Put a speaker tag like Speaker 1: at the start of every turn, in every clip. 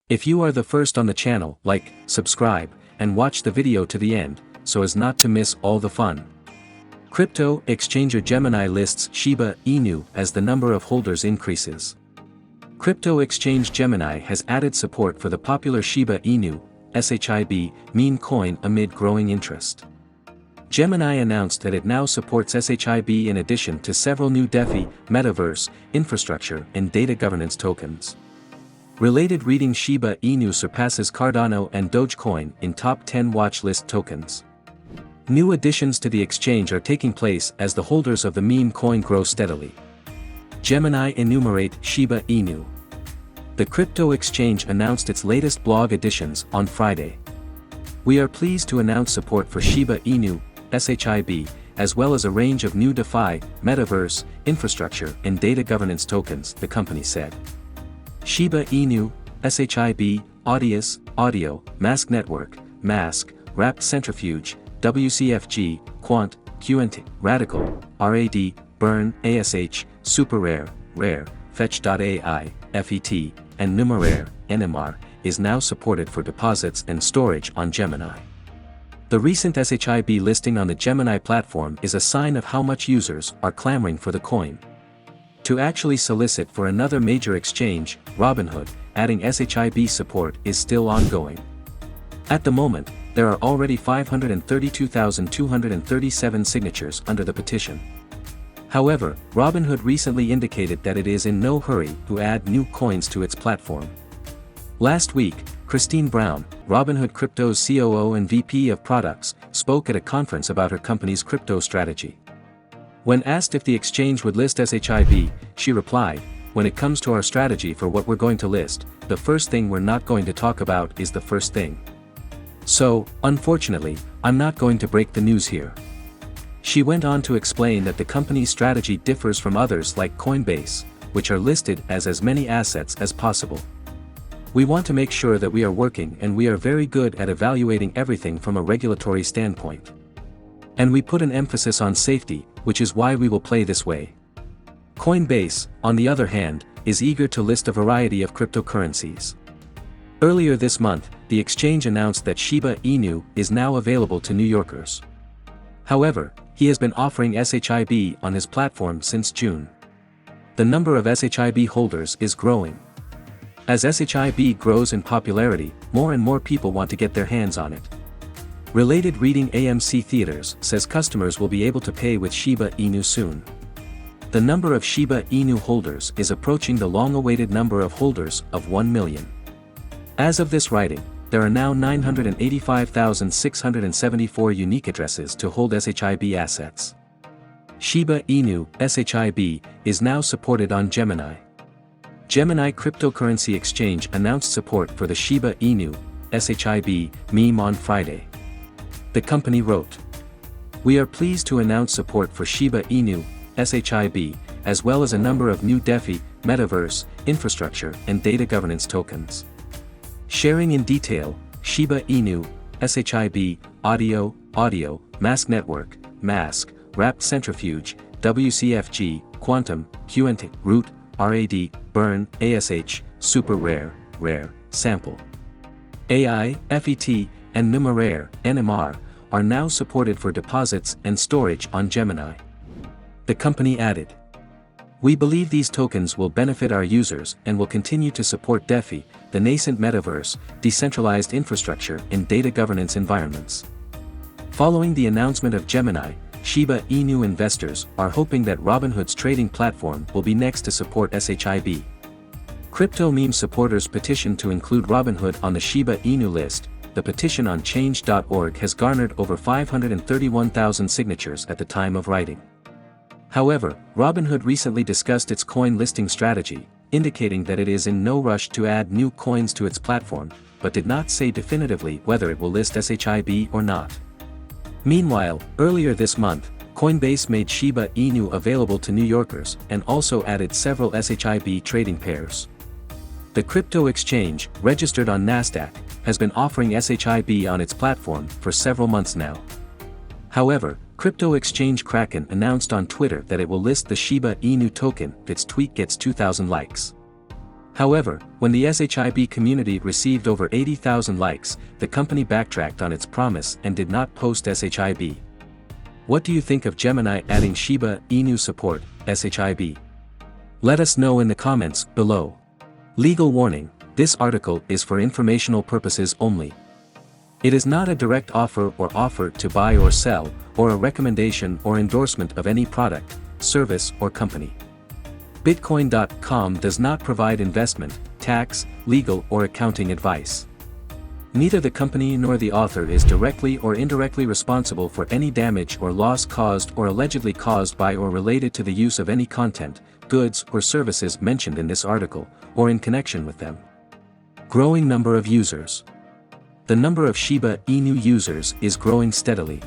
Speaker 1: If you are the first on the channel, like, subscribe, and watch the video to the end, so as not to miss all the fun. Crypto exchanger Gemini lists Shiba Inu as the number of holders increases. Crypto exchange Gemini has added support for the popular Shiba Inu, SHIB, meme coin amid growing interest. Gemini announced that it now supports SHIB in addition to several new DeFi, metaverse, infrastructure and data governance tokens. Related reading Shiba Inu surpasses Cardano and Dogecoin in top 10 watchlist tokens. New additions to the exchange are taking place as the holders of the meme coin grow steadily. Gemini enumerate Shiba Inu. The crypto exchange announced its latest blog additions on Friday. We are pleased to announce support for Shiba Inu, SHIB, as well as a range of new DeFi, metaverse, infrastructure and data governance tokens, the company said. Shiba Inu, SHIB, Audius, Audio, Mask Network, Mask, Wrapped Centrifuge, WCFG, Quant, QNT, Radical, RAD, Burn, ASH, Super Rare, Rare, Fetch.ai, FET, and Numeraire, NMR, is now supported for deposits and storage on Gemini. The recent SHIB listing on the Gemini platform is a sign of how much users are clamoring for the coin. To actually solicit for another major exchange, Robinhood, adding SHIB support is still ongoing. At the moment, there are already 532,237 signatures under the petition. However, Robinhood recently indicated that it is in no hurry to add new coins to its platform. Last week, Christine Brown, Robinhood Crypto's COO and VP of Products, spoke at a conference about her company's crypto strategy. When asked if the exchange would list SHIB, she replied, "When it comes to our strategy for what we're going to list, the first thing we're not going to talk about is the first thing. So, unfortunately, I'm not going to break the news here." She went on to explain that the company's strategy differs from others like Coinbase, which are listed as many assets as possible. "We want to make sure that we are working and we are very good at evaluating everything from a regulatory standpoint. And we put an emphasis on safety, which is why we will play this way." Coinbase, on the other hand, is eager to list a variety of cryptocurrencies. Earlier this month, the exchange announced that Shiba Inu is now available to New Yorkers. However, he has been offering SHIB on his platform since June. The number of SHIB holders is growing. As SHIB grows in popularity, more and more people want to get their hands on it. Related reading AMC Theaters says customers will be able to pay with Shiba Inu soon. The number of Shiba Inu holders is approaching the long-awaited number of holders of 1 million. As of this writing, there are now 985,674 unique addresses to hold SHIB assets. Shiba Inu, SHIB, is now supported on Gemini. Gemini Cryptocurrency Exchange announced support for the Shiba Inu, SHIB, meme on Friday. The company wrote, "We are pleased to announce support for Shiba Inu, SHIB, as well as a number of new DeFi, metaverse, infrastructure and data governance tokens. Sharing in detail, Shiba Inu, SHIB, Audio, Audio, Mask Network, Mask, Wrapped Centrifuge, WCFG, Quantum, QNT, Root, RAD, Burn, ASH, Super Rare, Rare, Sample. AI, FET, and Numeraire, NMR, are now supported for deposits and storage on Gemini." The company added, "We believe these tokens will benefit our users and will continue to support DeFi, the nascent metaverse, decentralized infrastructure and data governance environments." Following the announcement of Gemini, Shiba Inu investors are hoping that Robinhood's trading platform will be next to support SHIB. Crypto meme supporters petitioned to include Robinhood on the Shiba Inu list. The petition on change.org has garnered over 531,000 signatures at the time of writing. However, Robinhood recently discussed its coin listing strategy, indicating that it is in no rush to add new coins to its platform, but did not say definitively whether it will list SHIB or not. Meanwhile, earlier this month, Coinbase made Shiba Inu available to New Yorkers and also added several SHIB trading pairs. The crypto exchange, registered on Nasdaq, has been offering SHIB on its platform for several months now. However, crypto exchange Kraken announced on Twitter that it will list the Shiba Inu token if its tweet gets 2,000 likes. However, when the SHIB community received over 80,000 likes, the company backtracked on its promise and did not post SHIB. What do you think of Gemini adding Shiba Inu support, SHIB? Let us know in the comments below. Legal warning: this article is for informational purposes only. It is not a direct offer or offer to buy or sell, or a recommendation or endorsement of any product, service or company. Bitcoin.com does not provide investment, tax, legal or accounting advice. Neither the company nor the author is directly or indirectly responsible for any damage or loss caused or allegedly caused by or related to the use of any content, goods or services mentioned in this article, or in connection with them. Growing number of users. The number of Shiba Inu users is growing steadily.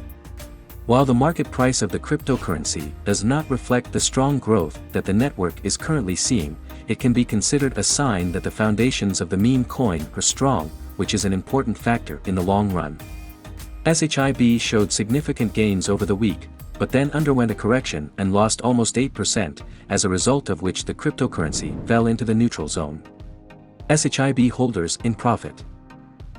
Speaker 1: While the market price of the cryptocurrency does not reflect the strong growth that the network is currently seeing, it can be considered a sign that the foundations of the meme coin are strong, which is an important factor in the long run. SHIB showed significant gains over the week, but then underwent a correction and lost almost 8%, as a result of which the cryptocurrency fell into the neutral zone. SHIB holders in profit.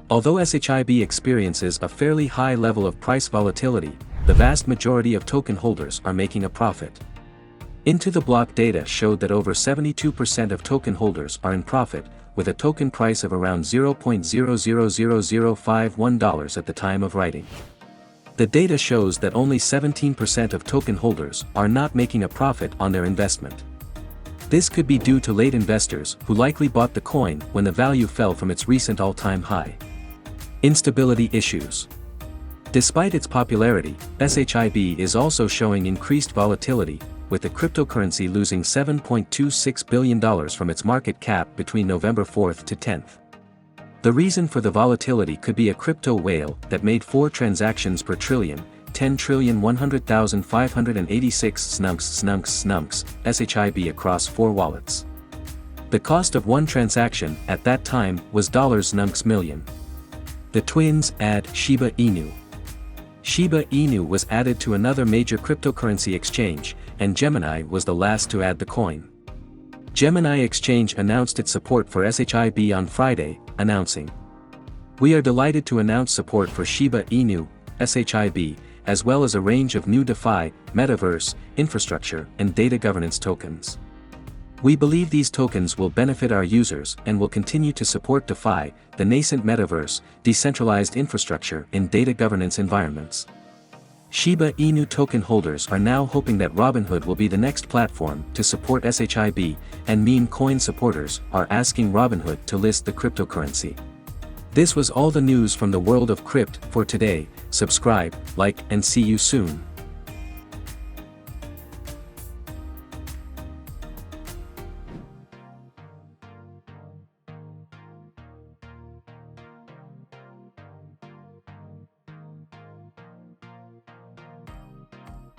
Speaker 1: Although SHIB experiences a fairly high level of price volatility, the vast majority of token holders are making a profit. Into the Block data showed that over 72% of token holders are in profit, with a token price of around $0.000051 at the time of writing. The data shows that only 17% of token holders are not making a profit on their investment. This could be due to late investors who likely bought the coin when the value fell from its recent all-time high. Instability issues. Despite its popularity, SHIB is also showing increased volatility, with the cryptocurrency losing $7.26 billion from its market cap between November 4th to 10th. The reason for the volatility could be a crypto whale that made 4 transactions per trillion, 10,100,586 snunks SHIB across 4 wallets. The cost of one transaction at that time was $snunks million. The twins add Shiba Inu. Shiba Inu was added to another major cryptocurrency exchange, and Gemini was the last to add the coin. Gemini Exchange announced its support for SHIB on Friday, announcing, "We are delighted to announce support for Shiba Inu, SHIB, as well as a range of new DeFi, metaverse, infrastructure, and data governance tokens. We believe these tokens will benefit our users and will continue to support DeFi, the nascent metaverse, decentralized infrastructure in data governance environments." Shiba Inu token holders are now hoping that Robinhood will be the next platform to support SHIB, and meme coin supporters are asking Robinhood to list the cryptocurrency. This was all the news from the world of crypt for today. Subscribe, like, and see you soon.